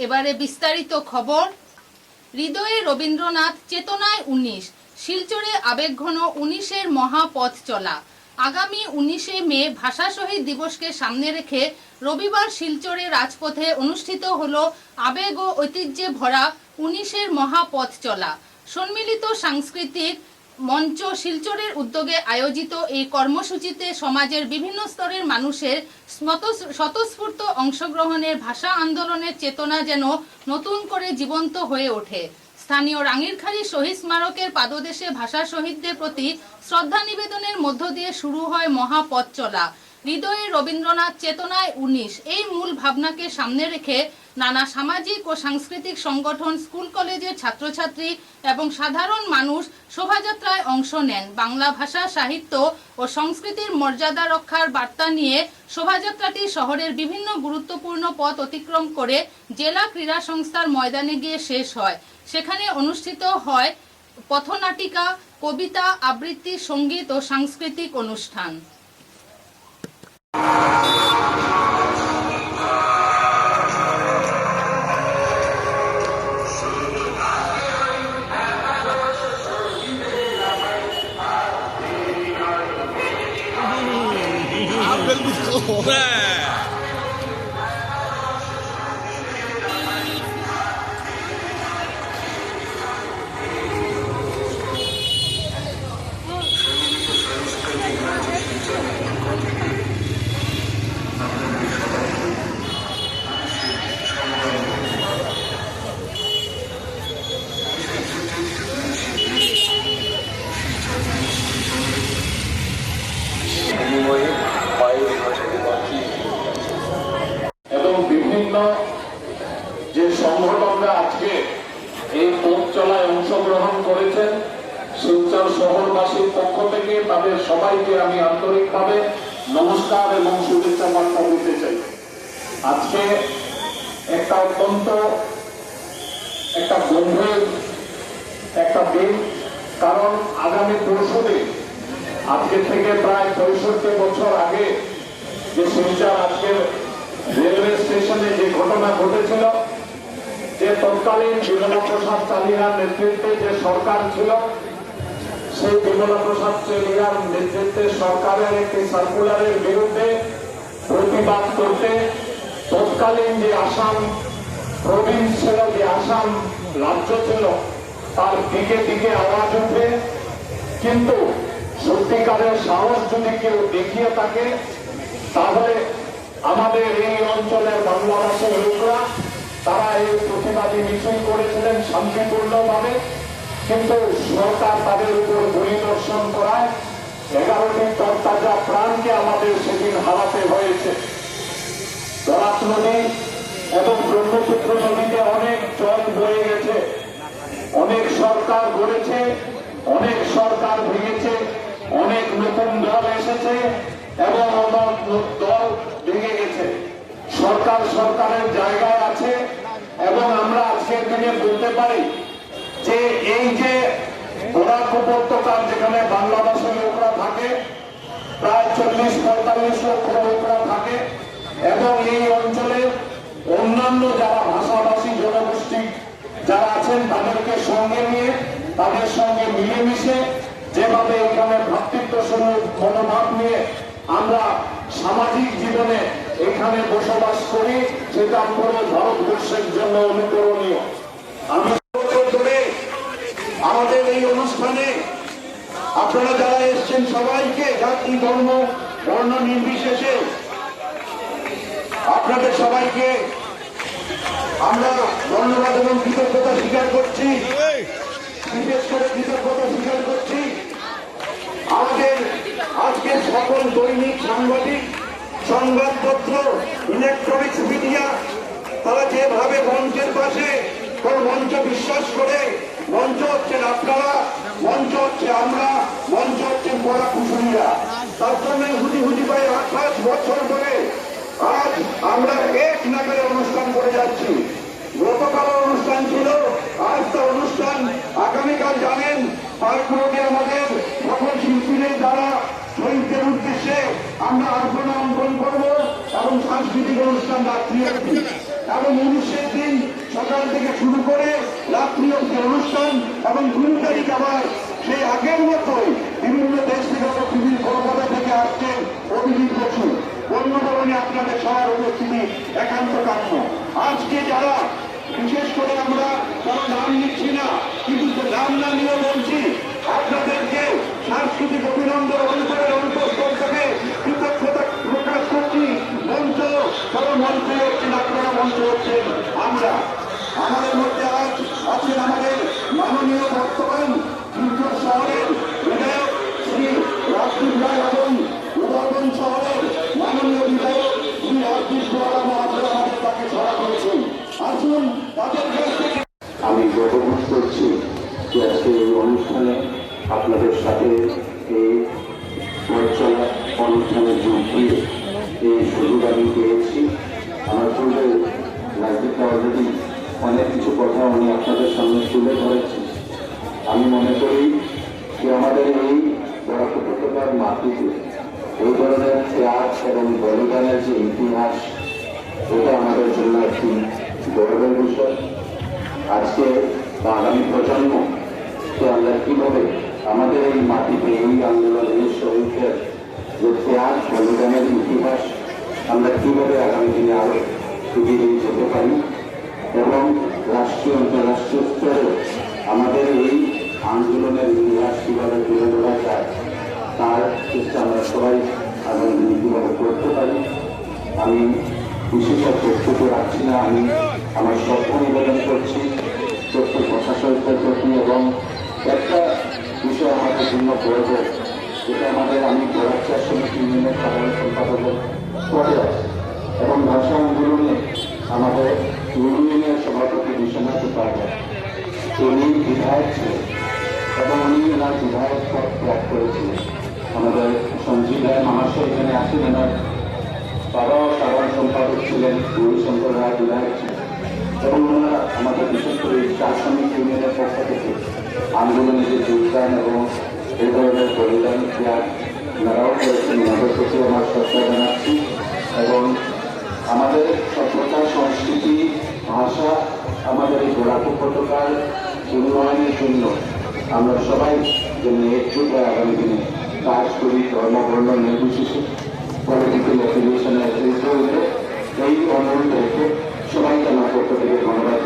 এবারে বিস্তারিত খবর। হৃদয়ে রবীন্দ্রনাথ, চেতনায় 19, শিলচরে আবেগঘন 19-এর মহাপথ চলা। আগামী 19শে মে ভাষা শহীদ দিবসকে সামনে রেখে রবিবার শিলচরে রাজপথে অনুষ্ঠিত হলো আবেগ ও ঐতিহ্যে ভরা 19-এর মহাপথ চলা। সম্মিলিত সাংস্কৃতিক মঞ্চ শিলচরের উদ্যোগে আয়োজিত এই কর্মসূচিতে সমাজের বিভিন্ন স্তরের মানুষের স্বতঃস্ফূর্ত অংশগ্রহণের ভাষা আন্দোলনের চেতনা যেন নতুন করে জীবন্ত হয়ে ওঠে। স্থানীয় রাঙ্গিরখালী শহীদ স্মারকের পাদদেশে ভাষা শহীদদের প্রতি শ্রদ্ধা নিবেদনের মধ্য দিয়ে শুরু হয় মহাপথ চলা। হৃদয়ে রবীন্দ্রনাথ, চেতনায় 19 এই মূল ভাবনাকে সামনে রেখে নানা সামাজিক ও সাংস্কৃতিক সংগঠন, স্কুল কলেজের ছাত্রছাত্রী এবং সাধারণ মানুষ শোভাযাত্রায় অংশ নেন। বাংলা ভাষা, সাহিত্য ও সংস্কৃতির মর্যাদা রক্ষার বার্তা নিয়ে শোভাযাত্রাটি শহরের বিভিন্ন গুরুত্বপূর্ণ পথ অতিক্রম করে জেলা ক্রীড়া সংস্থার ময়দানে গিয়ে শেষ হয়। সেখানে অনুষ্ঠিত হয় পথনাটিকা, কবিতা আবৃত্তি, সঙ্গীত ও সাংস্কৃতিক অনুষ্ঠান। এবং বিভিন্ন যে সংগঠনরা আজকে এই পথ চলায় অংশগ্রহণ করেছেন, শিলচর শহরবাসীর পক্ষ থেকে তাদের সবাইকে আমি আন্তরিকভাবে নমস্কার এবং শুভেচ্ছা বার্তা দিতে চাই। আজকে একটা অত্যন্ত একটা গম্ভীর একটা দিন, কারণ আগামী পরশুদিন আজকে থেকে প্রায় 65 বছর আগে যে শিলচর আজকের রেলওয়ে স্টেশনে যে ঘটনা ঘটেছিল, যে তৎকালীন বিমলা প্রসাদ চালিয়ার নেতৃত্বে যে সরকার ছিল, সেই বিমলা প্রসাদ চালিয়ার নেতৃত্বে সরকারের একটি সার্কুলারের বিরুদ্ধে প্রতিবাদ করতে তৎকালীন যে আসাম প্রভিন্স ছিল, যে আসাম রাজ্য ছিল, তার দিকে দিকে আওয়াজ উঠে। কিন্তু সত্যিকারের সাহস যদি কেউ দেখিয়ে থাকে, তাহলে আমাদের এই অঞ্চলের বাংলাভাষী লোকরা তারা এই প্রতিবাদী মিছিল করেছিলেন শান্তিপূর্ণভাবে। কিন্তু সরকার তাদের উপর পরিদর্শন করায় 11টি তরতাজা প্রাণকে আমাদের সেদিন হারাতে হয়েছে। বরাক নদী এবং ব্রহ্মপুত্র নদীতে অনেক জল বয়ে গেছে, অনেক সরকার গড়েছে, অনেক সরকার ভেঙেছে, অনেক নতুন দল এসেছে এবং অনেক দল ভেঙে গেছে। সরকার সরকারের জায়গায় আছে এবং আমরা আজকের দিনে বলতে পারি যে এই যে বরাক উপত্যকার যেখানে বাংলাভাষী লোকরা থাকে, প্রায় 40-45 লক্ষ লোকরা থাকে, এবং এই অঞ্চলের অন্যান্য যারা ভাষাভাষী জনগোষ্ঠী যারা আছেন তাদেরকে সঙ্গে নিয়ে, তাদের সঙ্গে মিলেমিশে যেভাবে এখানে ভ্রাতৃত্ব স্বরূপ মনোভাব নিয়ে আমরা সামাজিক জীবনে এখানে বসবাস করি, সেটা পুরো ভারতবর্ষের জন্য অনুকরণীয়। আমি আমাদের এই অনুষ্ঠানে আপনারা যারা এসছেন সবাইকে, জাতি ধর্ম বর্ণ নির্বিশেষে আপনাদের সবাইকে আমরা ধন্যবাদ এবং কৃতজ্ঞতা স্বীকার করছি। বিশেষ করে কৃতজ্ঞতা স্বীকার করছি আমাদের আজকের সকল দৈনিক সাংবাদিক, সংবাদপত্র, ইলেকট্রনিক্স মিডিয়া, তারা যেভাবে মঞ্চের পাশে কোন মঞ্চ বিশ্বাস করে, মঞ্চ হচ্ছেন আপনারা, মঞ্চ হচ্ছে আমরা, মঞ্চ হচ্ছেন পড়া কুশলীরা, তার জন্য হুজি হুজি পাই 28 বছর ধরে আজ আমরা এক নাগারে অনুষ্ঠান করে যাচ্ছি। গতকাল অনুষ্ঠান ছিল, আজ তো অনুষ্ঠান, আগামীকাল জানেন পার্করোডে আমাদের সকল শিল্পীদের দ্বারা শহীদদের উদ্দেশ্যে আমরা আর্পণা অঙ্কন করবো এবং সাংস্কৃতিক অনুষ্ঠান রাত্রি এবং 19-এর দিন সকাল থেকে শুরু করে রাত্রি অব্দি অনুষ্ঠান এবং 2 তারিখ আবার সেই আগের মতোই বিভিন্ন দেশ থেকে পৃথিবীর কলকাতা থেকে আসছেন অভিজিৎ বসু। অন্যধরনে আপনাদের সবার উপস্থিতি একান্ত কাম্য। আজকে যারা বিশেষ করে আমরা কারো নাম নিচ্ছি না, কিন্তু নাম না নিয়ে বলছি আপনাদেরকে সাংস্কৃতিক অভিনন্দন অন্তরের অন্তঃস্থল থেকে কৃতজ্ঞতা প্রকাশ করছি। মঞ্চ কারো মঞ্চে হচ্ছেন আপনারা, মঞ্চ হচ্ছেন আমরা। আমাদের মধ্যে আজ আছেন আমাদের মাননীয় বর্তমান শিলচর শহরের বিধায়ক শ্রী রাজদীপ রায় এবং উদাহরণ শহরের মাননীয় বিধায়ক শ্রী রাজদীপ রায় মহাশয় আমাদের তাকে ছড়া করেছেন। আসুন তাদের কাছ থেকে আমি গর্ববোধ করছি যে আজকে এই অনুষ্ঠানে আপনাদের সাথে এই পথচলা অনুষ্ঠানে যোগ দিয়ে এই সুযোগ আমি পেয়েছি। আমার পূর্বে রাজনীতি অলরেডি অনেক কিছু কথা উনি আপনাদের সামনে তুলে ধরেছি। আমি মনে করি যে আমাদের এই বরাক উপত্যকার মাটিতে এই ধরনের ত্যাগ এবং বলিদানের যে ইতিহাস, এটা আমাদের জন্য একটি গৌরবের বিষয়। আজকে বা আগামী প্রজন্মকে আমরা কিভাবে আমাদের এই মাটিতে এই আন্দোলনের এই শহীদদের যে ত্যাগ বলিদানের ইতিহাস আমরা কিভাবে আগামী দিনে আরো এগিয়ে নিয়ে যেতে পারি এবং রাষ্ট্রীয় আন্তর্রাষ্ট্রীয় স্তরে আমাদের এই আন্দোলনের ইতিহাস কিভাবে তুলে ধরা যায় তার চেষ্টা আমরা সবাই আগামী দিনে কিভাবে করতে পারি। আমি বিশেষ বক্তব্য রাখছি না, আমি আমার শ্রদ্ধা নিবেদন করছি প্রত্যেক প্রশাসকের প্রতি। এবং একটা বিষয় আমাদের জন্য গর্ব, যেটা আমাদের আমি গোরাচার সমিতি ইউনিয়নের সাধারণ সম্পাদকের পদে আছে এবং ভাষা আন্দোলনে আমাদের ইউনিয়নের সভাপতি বিশ্বনাথ উপাধ্যায় উনি বিধায়ক ছিলেন এবং উনি ওনার বিধায়ক পদ ত্যাগ করেছিলেন। আমাদের সঞ্জীব রায় মহাশয় এখানে আসেন, ওনার বাবাও সাধারণ সম্পাদক ছিলেন, গৌরীশঙ্কর রায় বিধায়ক ছিলেন এবং ওনারা আমাদের বিশেষ করে চা শ্রমিক ইউনিয়নের পক্ষ থেকে আন্দোলনে যে যোগদান এবং এই ধরনের বলিদান ত্যাগ ওনারাও করেছেন। ওনাদের প্রতি আমার শ্রদ্ধা জানাচ্ছি এবং আমাদের সভ্যতা, সংস্কৃতি, ভাষা, আমাদের এই বরাক উপত্যকার উন্নয়নের জন্য আমরা সবাই যেন একজুট হয়ে আগামী দিনে কাজ করি, ধর্ম বর্ণ নির্বিশেষে, পলিটিক্যাল অ্যাফিলিয়েশনের এই অনুরোধ রেখে সবাইকে আমার পক্ষ থেকে ধন্যবাদ।